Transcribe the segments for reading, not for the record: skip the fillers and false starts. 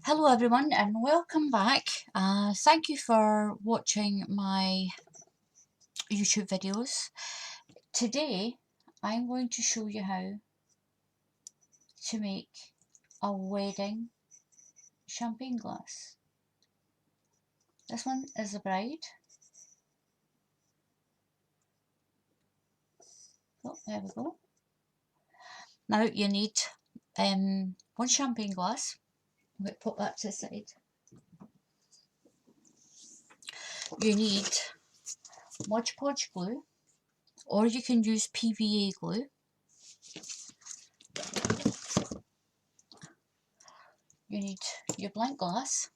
Hello everyone and welcome back. Thank you for watching my YouTube videos. Today I'm going to show you how to make a wedding champagne glass. This one is the bride. Oh, there we go. Now you need one champagne glass. I'm going to put that to the side. You need Mod Podge glue, or you can use PVA glue. You need your blank glass.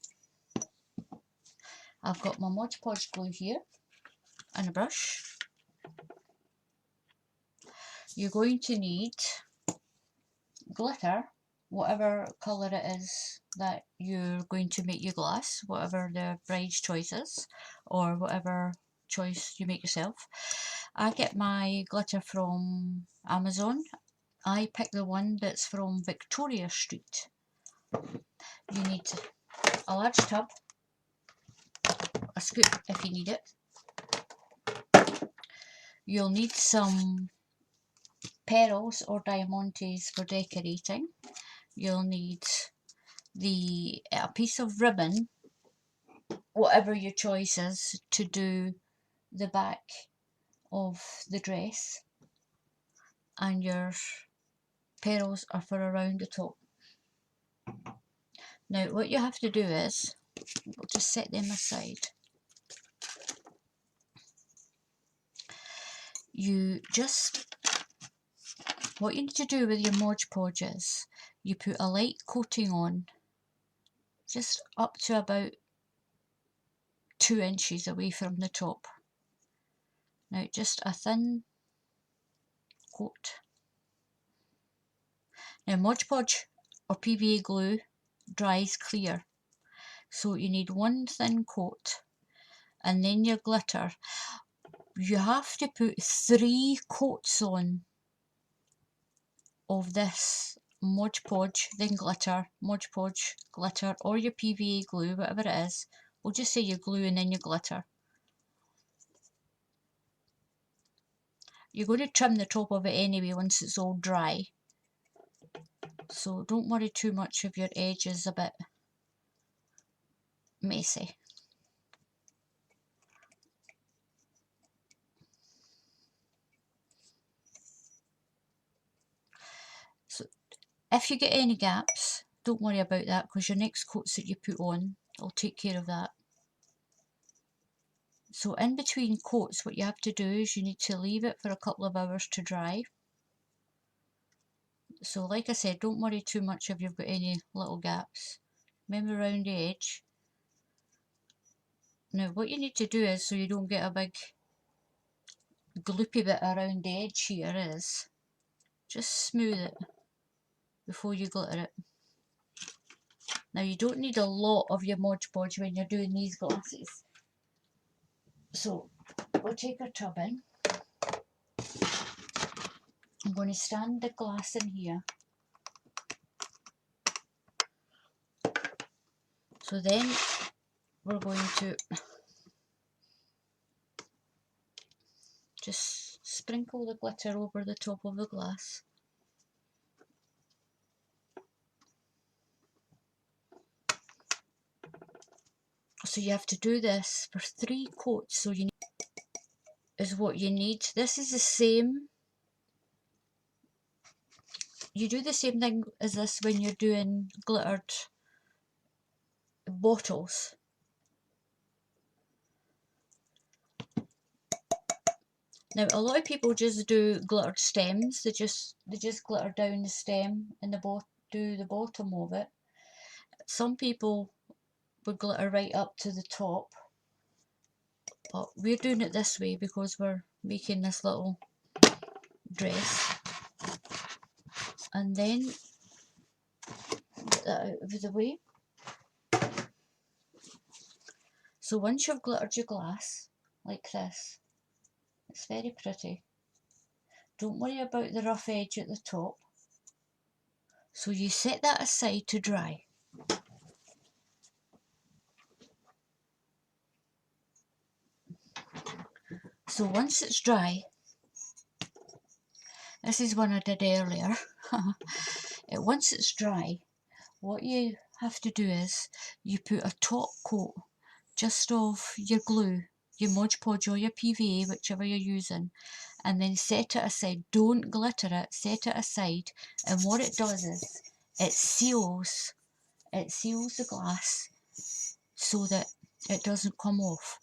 I've got my Mod Podge glue here and a brush. You're going to need glitter, whatever colour it is that you're going to make your glass, whatever the bride's choice is, or whatever choice you make yourself. I get my glitter from Amazon. I pick the one that's from Victoria Street. You need a large tub, a scoop if you need it. You'll need some pearls or diamantes for decorating. You'll need a piece of ribbon, whatever your choice is, to do the back of the dress, and your pearls are for around the top. Now what you have to do is, we'll just set them aside. What you need to do with your Mod Podge is, you put a light coating on, just up to about 2 inches away from the top. Now just a thin coat. Now Mod Podge or PVA glue dries clear, so you need one thin coat, and then your glitter. You have to put 3 coats on of this Mod Podge, then glitter, Mod Podge, glitter, or your PVA glue, whatever it is. We'll just say your glue and then your glitter. You're going to trim the top of it anyway once it's all dry, so don't worry too much if your edge is a bit messy. So if you get any gaps, don't worry about that, because your next coats that you put on will take care of that. So in between coats, what you have to do is you need to leave it for a couple of hours to dry. So like I said, don't worry too much if you've got any little gaps. Remember around the edge. Now what you need to do is, so you don't get a big gloopy bit around the edge here, is just smooth it before you glitter it. Now you don't need a lot of your Mod Podge when you're doing these glasses. So we'll take our tub in. I'm going to stand the glass in here. So then we're going to just sprinkle the glitter over the top of the glass. So you have to do this for 3 coats. So is what you need. This is the same. You do the same thing as this when you're doing glittered bottles. Now a lot of people just do glittered stems. They just glitter down the stem and do the bottom of it. Some people would glitter right up to the top, but we're doing it this way because we're making this little dress. And then get that out of the way. So once you've glittered your glass like this, it's very pretty. Don't worry about the rough edge at the top. So you set that aside to dry. So once it's dry, this is one I did earlier. Once it's dry, what you have to do is you put a top coat just of your glue, your Mod Podge or your PVA, whichever you're using, and then set it aside. Don't glitter it, set it aside, and what it does is it seals the glass so that it doesn't come off.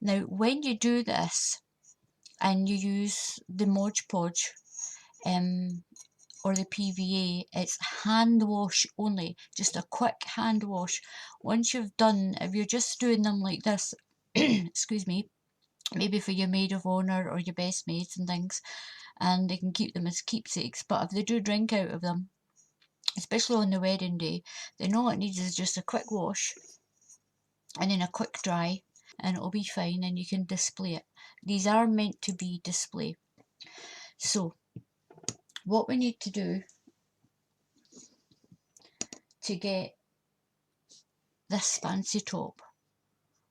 Now when you do this and you use the Mod Podge or the PVA, it's hand wash only, just a quick hand wash. Once you've done, if you're just doing them like this, excuse me, maybe for your maid of honour or your best maids and things, and they can keep them as keepsakes, but if they do drink out of them, especially on the wedding day, then all it needs is just a quick wash and then a quick dry, and it'll be fine and you can display it. These are meant to be display. So what we need to do to get this fancy top,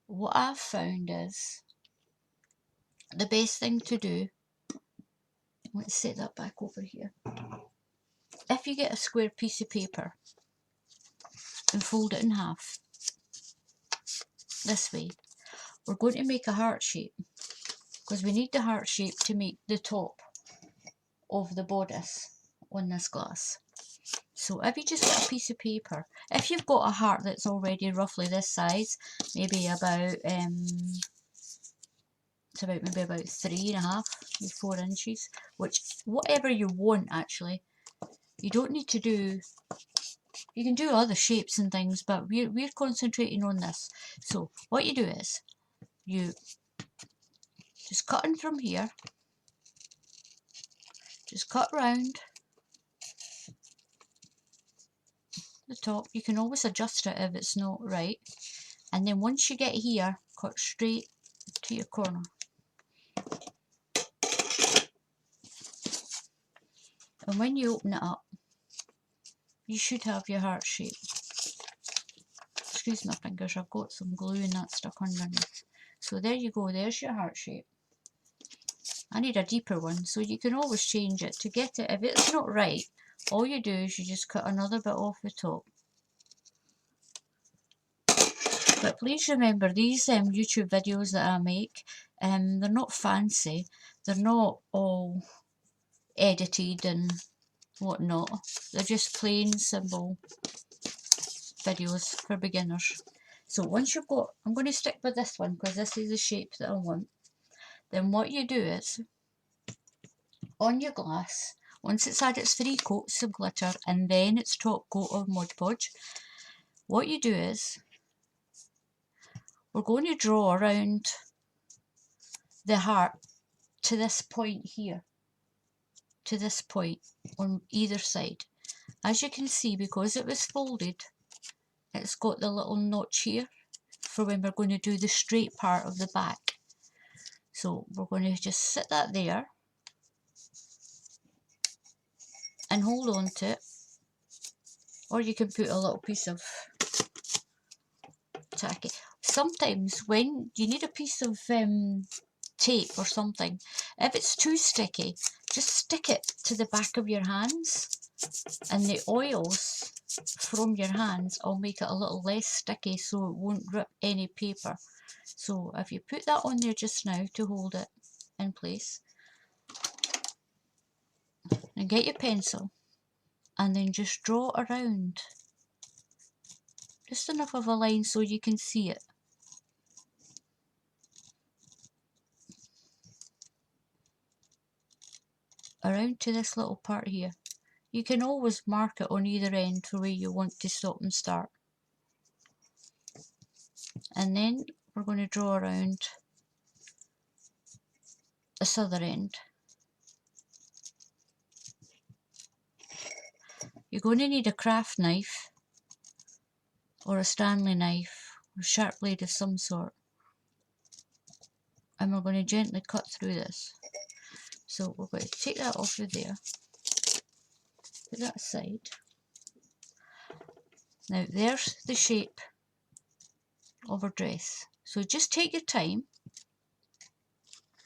what I've found is the best thing to do, let's set that back over here. If you get a square piece of paper and fold it in half, this way, we're going to make a heart shape, because we need the heart shape to make the top of the bodice on this glass. So if you just get a piece of paper, if you've got a heart that's already roughly this size, maybe about it's about maybe about 3.5 to 4 inches, which whatever you want actually. You don't need to do, you can do other shapes and things, but we're concentrating on this. So what you do is you just cut in from here, just cut round the top. You can always adjust it if it's not right, and then once you get here, cut straight to your corner. And when you open it up, you should have your heart shape. Excuse my fingers, I've got some glue and that stuck underneath. So there you go, there's your heart shape. I need a deeper one, so you can always change it to get it. If it's not right, all you do is you just cut another bit off the top. But please remember, these YouTube videos that I make, they're not fancy, they're not all edited and whatnot. They're just plain, simple videos for beginners. So once you've got, I'm going to stick with this one because this is the shape that I want. Then what you do is, on your glass, once it's had its 3 coats of glitter and then its top coat of Mod Podge, what you do is, we're going to draw around the heart to this point here, to this point on either side. As you can see, because it was folded, it's got the little notch here for when we're going to do the straight part of the back. So we're going to just sit that there and hold on to it, or you can put a little piece of tacky. Sometimes when you need a piece of tape or something, if it's too sticky, just stick it to the back of your hands, and the oils from your hands will make it a little less sticky so it won't rip any paper. So if you put that on there just now to hold it in place, and get your pencil and then just draw around, just enough of a line so you can see it. Around to this little part here. You can always mark it on either end for where you want to stop and start. And then we're going to draw around this other end. You're going to need a craft knife or a Stanley knife or sharp blade of some sort. And we're going to gently cut through this. So we're going to take that off of there. Put that aside. Now there's the shape of our dress. So just take your time.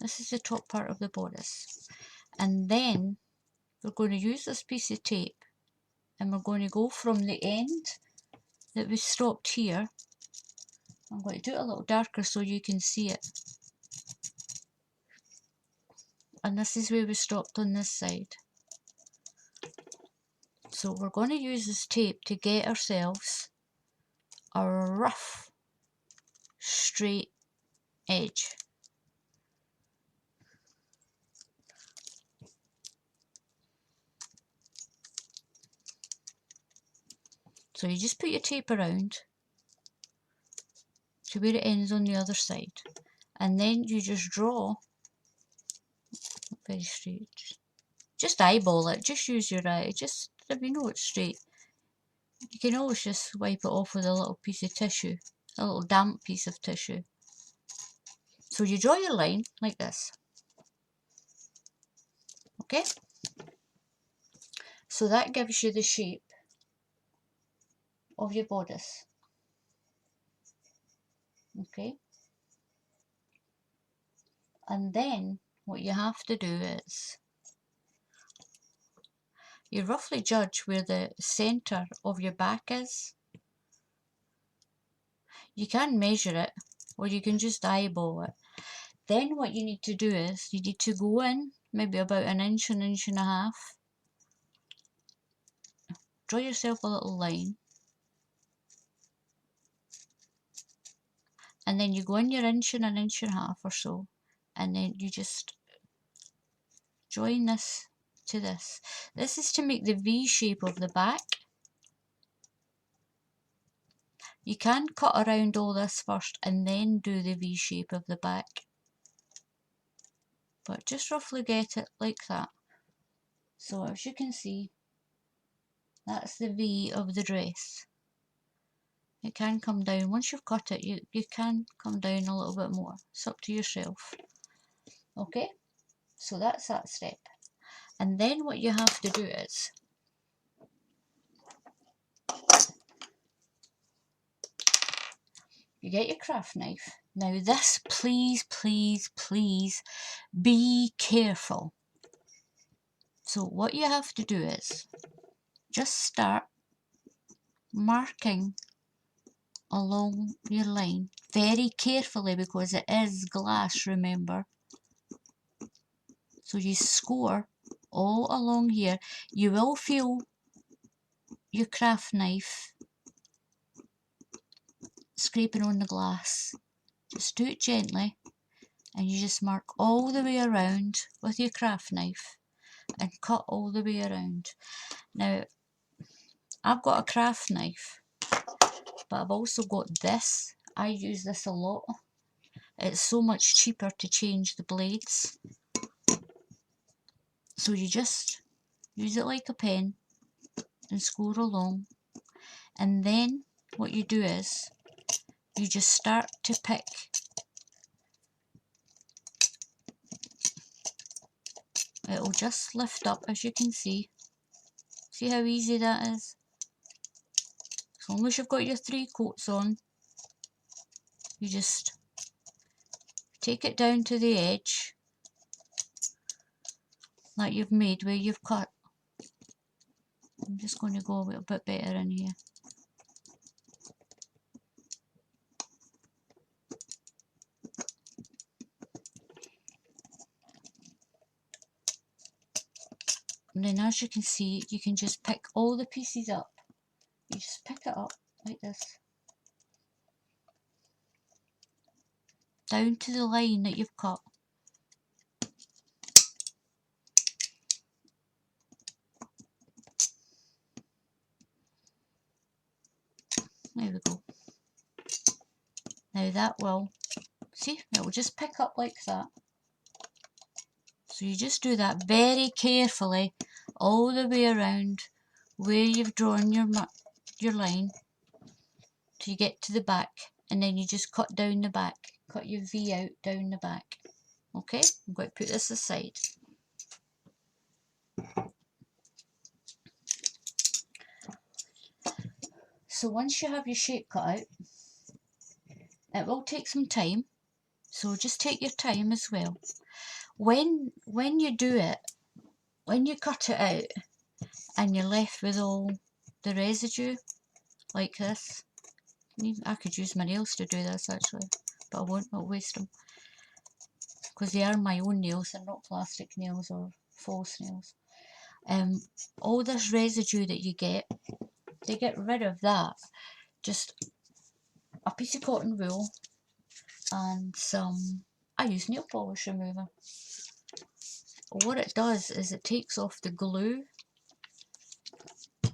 This is the top part of the bodice. And then we're going to use this piece of tape and we're going to go from the end that we stopped here. I'm going to do it a little darker so you can see it. And this is where we stopped on this side. So we're going to use this tape to get ourselves a rough, straight edge. So you just put your tape around to where it ends on the other side. And then you just draw, not very straight, just eyeball it, just use your eye, just if you know it's straight. You can always just wipe it off with a little piece of tissue, a little damp piece of tissue. So you draw your line like this, okay? So that gives you the shape of your bodice, okay? And then what you have to do is you roughly judge where the centre of your back is. You can measure it or you can just eyeball it. Then what you need to do is you need to go in maybe about an inch and a half. Draw yourself a little line. And then you go in your inch and a half or so. And then you just join this to this. This is to make the V shape of the back. You can cut around all this first and then do the V shape of the back. But just roughly get it like that. So as you can see, that's the V of the dress. It can come down. Once you've cut it, you can come down a little bit more. It's up to yourself. Okay, so that's that step. And then what you have to do is you get your craft knife. Now this, please, please, please be careful. So what you have to do is just start marking along your line very carefully because it is glass, remember. So you score all along here. You will feel your craft knife scraping on the glass. Just do it gently and you just mark all the way around with your craft knife and cut all the way around. Now I've got a craft knife, but I've also got this. I use this a lot. It's so much cheaper to change the blades. So you just use it like a pen and score along. And then what you do is you just start to pick it'll just lift up, as you can see. See how easy that is? As long as you've got your 3 coats on, you just take it down to the edge that you've made where you've cut. I'm just going to go a little bit better in here. And then as you can see, you can just pick all the pieces up. You just pick it up like this. Down to the line that you've cut. There we go. Now that will, see, it will just pick up like that. So you just do that very carefully all the way around where you've drawn your line till you get to the back, and then you just cut down the back, cut your V out down the back. Okay, I'm going to put this aside. So once you have your shape cut out, it will take some time, so just take your time as well. when you do it, when you cut it out and you're left with all the residue like this, I could use my nails to do this actually, but I won't, I'll waste them, because they are my own nails, they're not plastic nails or false nails. All this residue that you get, to get rid of that, just a piece of cotton wool and some, I use nail polish remover. What it does is it takes off the glue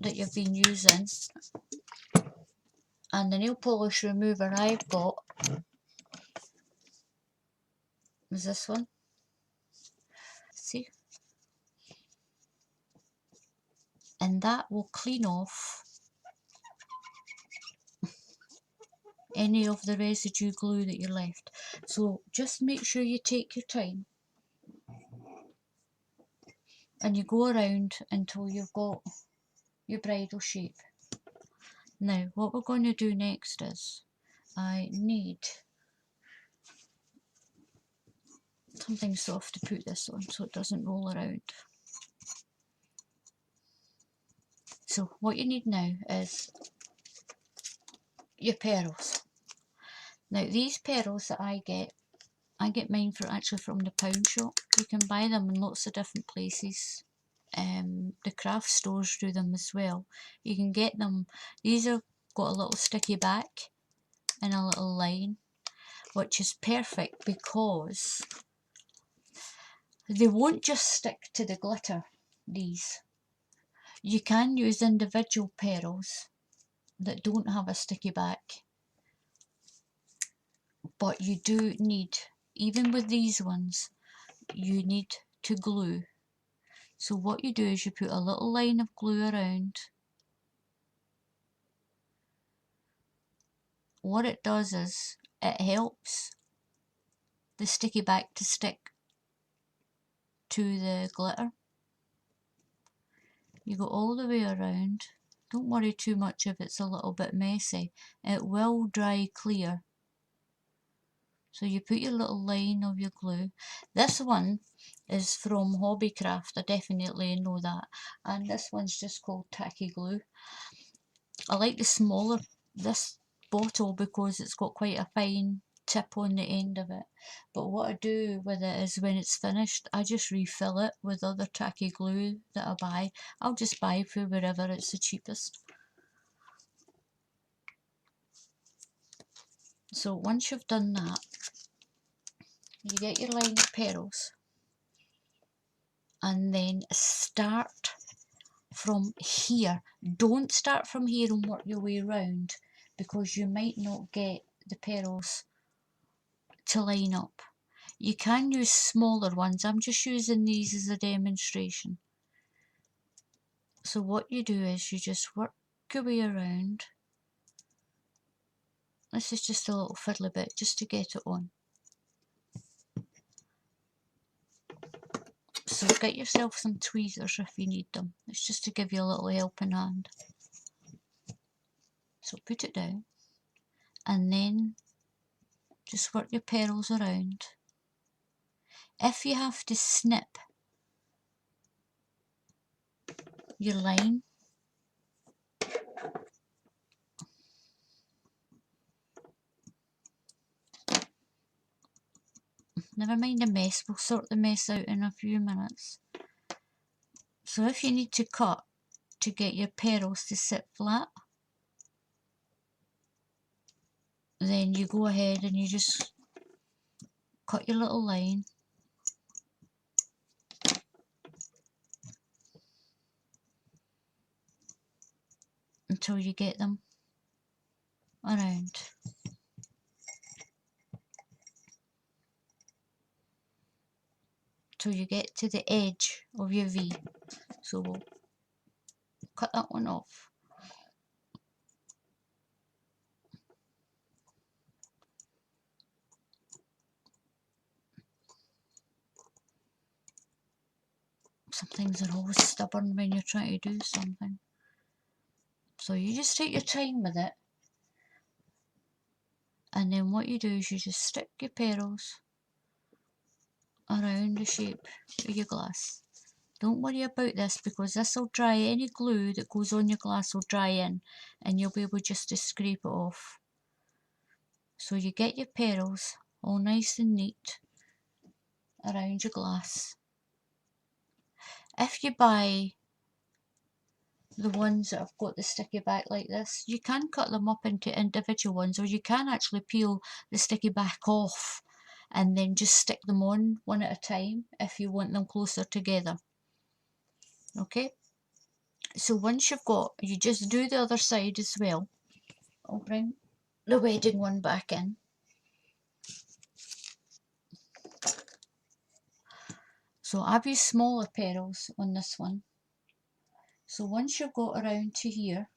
that you've been using, and the nail polish remover I've got is this one. See? And that will clean off any of the residue glue that you left. So just make sure you take your time and you go around until you've got your bridal shape. Now what we're going to do next is, I need something soft to put this on so it doesn't roll around. So what you need now is your pearls. Now these pearls that I get mine actually from the pound shop. You can buy them in lots of different places. The craft stores do them as well. You can get them, these have got a little sticky back and a little line, which is perfect because they won't just stick to the glitter, these. You can use individual pearls that don't have a sticky back, but you do need, even with these ones, you need to glue. So what you do is you put a little line of glue around. What it does is it helps the sticky back to stick to the glitter. You go all the way around. Don't worry too much if it's a little bit messy. It will dry clear. So you put your little line of your glue. This one is from Hobbycraft, I definitely know that. And this one's just called Tacky Glue. I like the smaller, this bottle, because it's got quite a fine tip on the end of it. But what I do with it is when it's finished, I just refill it with other tacky glue that I buy. I'll just buy from wherever it's the cheapest. So once you've done that, you get your line of pearls and then start from here. Don't start from here and work your way around, because you might not get the pearls to line up. You can use smaller ones. I'm just using these as a demonstration. So what you do is you just work your way around. This is just a little fiddly bit just to get it on. So get yourself some tweezers if you need them. It's just to give you a little helping hand. So put it down and then just work your pearls around. If you have to snip your line, never mind the mess, we'll sort the mess out in a few minutes. So if you need to cut to get your pearls to sit flat, then you go ahead and you just cut your little line until you get them around. Till you get to the edge of your V. So we'll cut that one off. Some things are always stubborn when you're trying to do something. So you just take your time with it. And then what you do is you just stick your pearls around the shape of your glass. Don't worry about this because this will dry. Any glue that goes on your glass will dry in and you'll be able just to scrape it off. So you get your petals all nice and neat around your glass. If you buy the ones that have got the sticky back like this, you can cut them up into individual ones, or you can actually peel the sticky back off and then just stick them on one at a time if you want them closer together. Okay, so once you've got, you just do the other side as well. I'll bring the wedding one back in. So I've used smaller petals on this one. So once you've got around to here,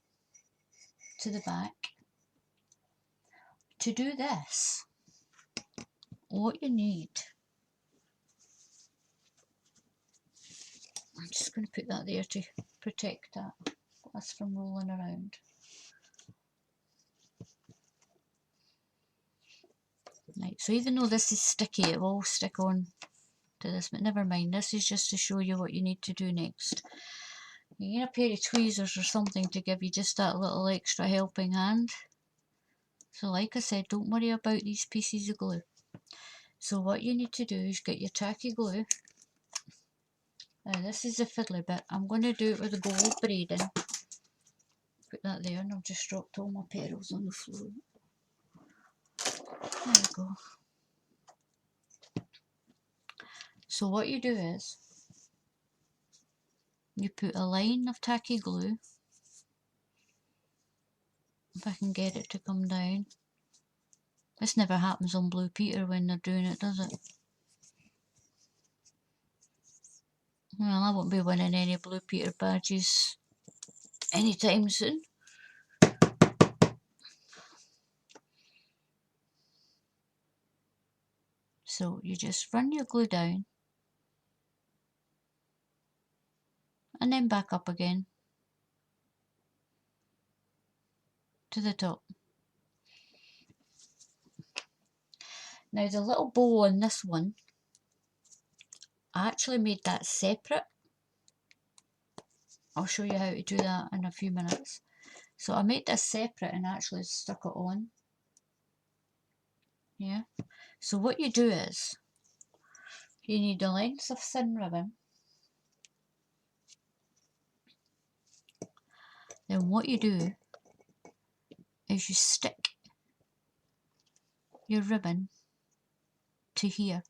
to the back, to do this, what you need, I'm just going to put that there to protect that glass from rolling around. Right, so even though this is sticky, it will stick on to this, but never mind, this is just to show you what you need to do next. You need a pair of tweezers or something to give you just that little extra helping hand. So like I said, don't worry about these pieces of glue. So what you need to do is get your tacky glue. Now this is the fiddly bit. I'm going to do it with the gold braiding. Put that there, and I've just dropped all my petals on the floor. There we go. So what you do is, you put a line of tacky glue, if I can get it to come down. This never happens on Blue Peter when they're doing it, does it? Well, I won't be winning any Blue Peter badges anytime soon. So you just run your glue down and then back up again to the top. Now the little bow on this one, I actually made that separate. I'll show you how to do that in a few minutes. So I made this separate and actually stuck it on. Yeah. So what you do is, you need a length of thin ribbon. Then what you do is you stick your ribbon to here.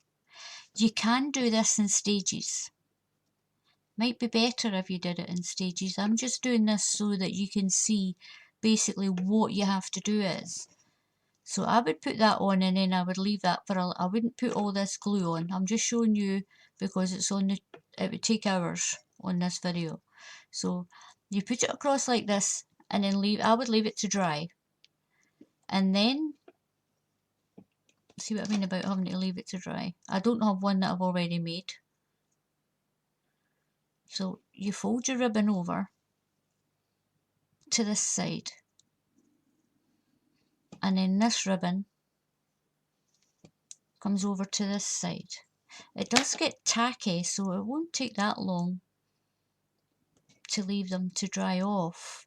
You can do this in stages. Might be better if you did it in stages. I'm just doing this so that you can see basically what you have to do is. So I would put that on and then I would leave that for I wouldn't put all this glue on. I'm just showing you because it's on it would take hours on this video. So you put it across like this and then I would leave it to dry. And then, see what I mean about having to leave it to dry? I don't have one that I've already made. So you fold your ribbon over to this side. And then this ribbon comes over to this side. It does get tacky, so it won't take that long to leave them to dry off.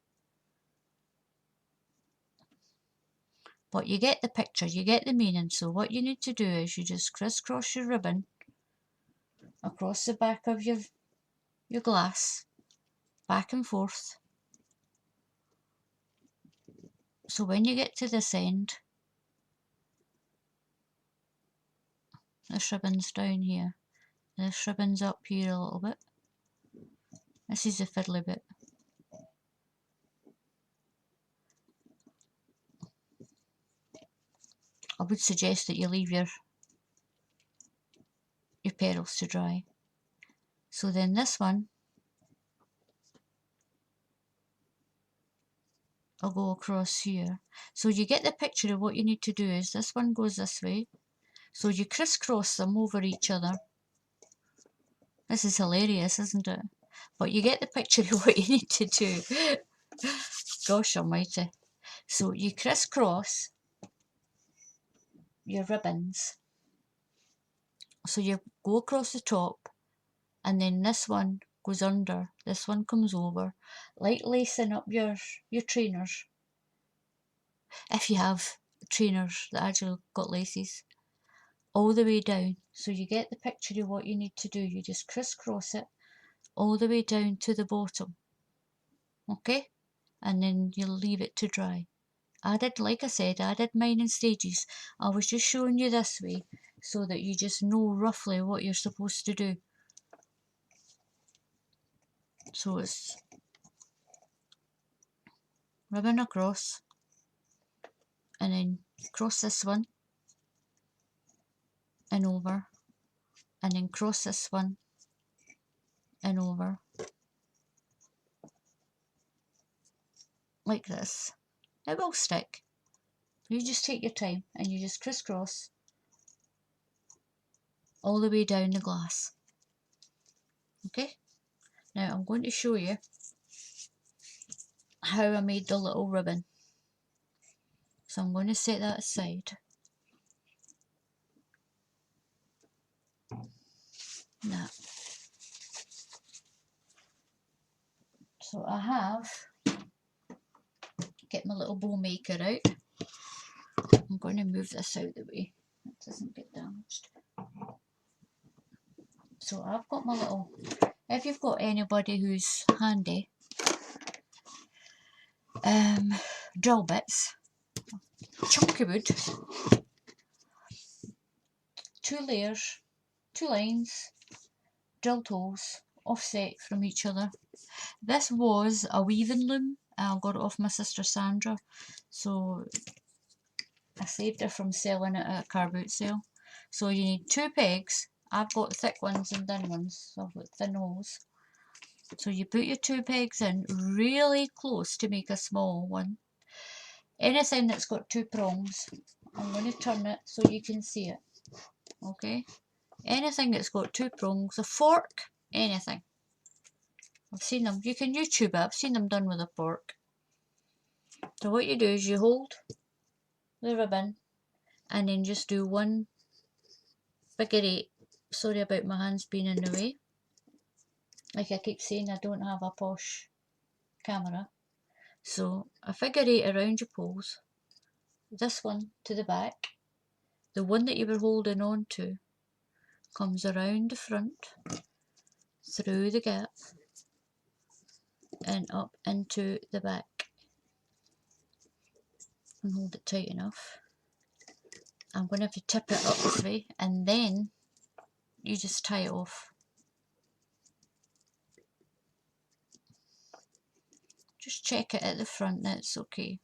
But you get the picture, you get the meaning. So what you need to do is you just crisscross your ribbon across the back of your glass, back and forth. So when you get to this end, this ribbon's down here, this ribbon's up here a little bit. This is the fiddly bit. I would suggest that you leave your petals to dry. So then this one, I'll go across here. So you get the picture of what you need to do is this one goes this way. So you crisscross them over each other. This is hilarious, isn't it? But you get the picture of what you need to do. Gosh almighty. So you crisscross your ribbons So you go across the top, and then this one goes under, this one comes over, like lacing up your trainers, if you have trainers that actually got laces, all the way down. So you get the picture of what you need to do. You just crisscross it all the way down to the bottom, okay? And then you'll leave it to dry. Like I said, I did mine in stages. I was just showing you this way so that you just know roughly what you're supposed to do. So it's ribbon across, and then cross this one and over, and then cross this one and over, like this. It will stick. You just take your time and you just crisscross all the way down the glass. Okay, now I'm going to show you how I made the little ribbon. So I'm going to set that aside. Now, so I have get my little bow maker out. I'm going to move this out the way, it doesn't get damaged. So I've got my little, if you've got anybody who's handy, drill bits, chunky wood, 2 layers, 2 lines, drilled holes, offset from each other. This was a weaving loom. I got it off my sister Sandra, so I saved her from selling it at a car boot sale. So you need 2 pegs. I've got thick ones and thin ones, so I've got thin holes. So you put your 2 pegs in really close to make a small one. Anything that's got 2 prongs, I'm going to turn it so you can see it. Okay, anything that's got 2 prongs, a fork, anything. I've seen them, you can YouTube it, I've seen them done with a fork. So what you do is you hold the ribbon and then just do 1 figure 8. Sorry about my hands being in the way. Like I keep saying, I don't have a posh camera. So a figure 8 around your poles, this one to the back, the one that you were holding on to comes around the front, through the gap, and up into the back. And hold it tight enough. I'm going to have to tip it up this way, and then you just tie it off. Just check it at the front that it's okay.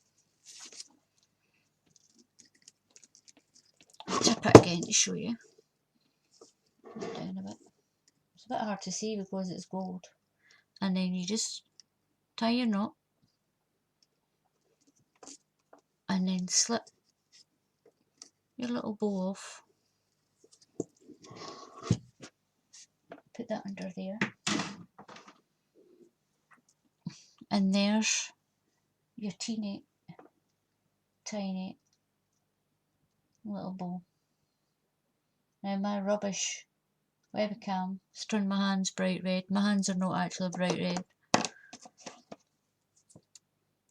I'll tip it again to show you. Down a bit. It's a bit hard to see because it's gold. And then you just tie your knot and then slip your little bow off. Put that under there. And there's your teeny tiny little bow. Now my rubbish webcam has turned my hands bright red. My hands are not actually bright red.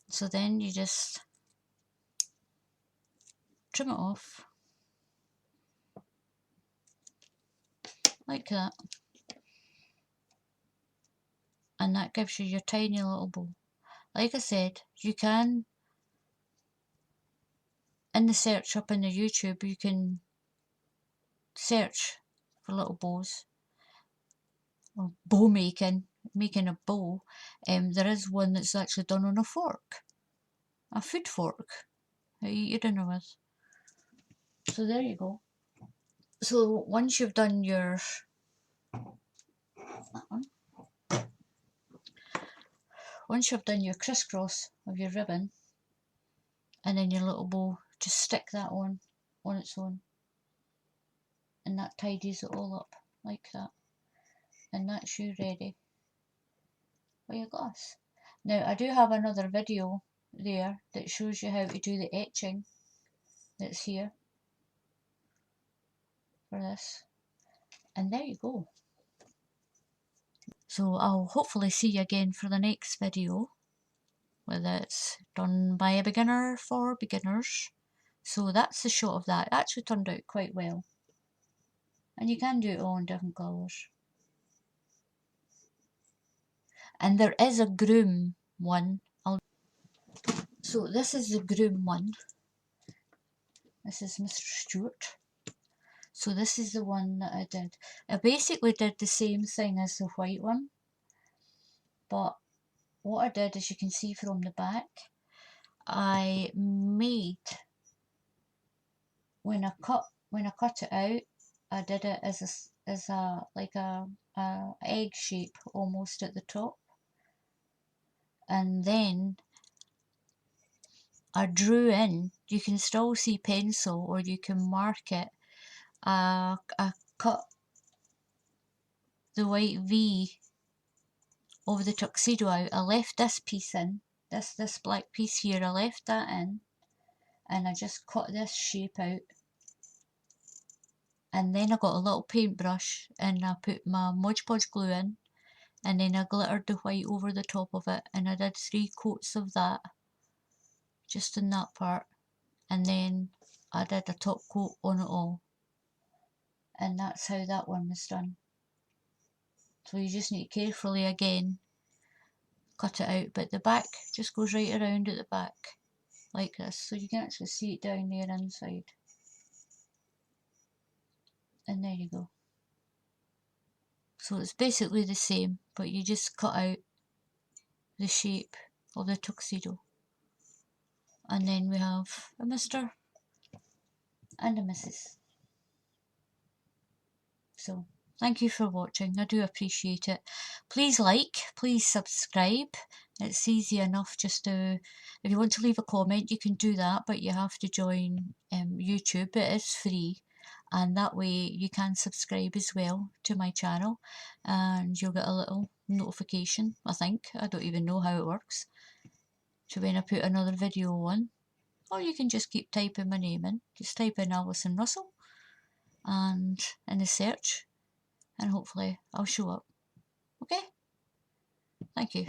So then you just trim it off like that, and that gives you your tiny little bow. Like I said, you can, in the search up in the YouTube, you can search for little bows or bow making a bow. There is one that's actually done on a fork, a food fork that you eat your dinner with. So there you go. So once you've done your once you've done your crisscross of your ribbon and then your little bow, just stick that on its own, and that tidies it all up like that, and that's you ready for your glass. Now I do have another video there that shows you how to do the etching that's here for this. And there you go. So I'll hopefully see you again for the next video, whether it's done by a beginner for beginners. So that's the shot of that. It actually turned out quite well. And you can do it all in different colours. And there is a Groom one. So this is the Groom one. This is Mr. Stewart. So this is the one that I did. I basically did the same thing as the white one, but what I did, as you can see from the back, I made, when I cut it out, I did it as a like a egg shape almost at the top, and then I drew in. You can still see pencil, or you can mark it. I cut the white V over the tuxedo out. I left this piece in, this black piece here, I left that in, and I just cut this shape out. And then I got a little paintbrush and I put my Mod Podge glue in, and then I glittered the white over the top of it, and I did 3 coats of that just in that part, and then I did a top coat on it all, and that's how that one was done. So you just need to carefully again cut it out, but the back just goes right around at the back like this, so you can actually see it down there inside. And there you go. So it's basically the same, but you just cut out the shape of the tuxedo. And then we have a Mr. and a Mrs. So thank you for watching. I do appreciate it. Please like, please subscribe. It's easy enough just to, if you want to leave a comment, you can do that, but you have to join YouTube. It is free, and that way you can subscribe as well to my channel, and you'll get a little notification, I think. I don't even know how it works, to when I put another video on. Or you can just keep typing my name in. Just type in Alison Russell and in the search, and hopefully I'll show up. Okay? Thank you.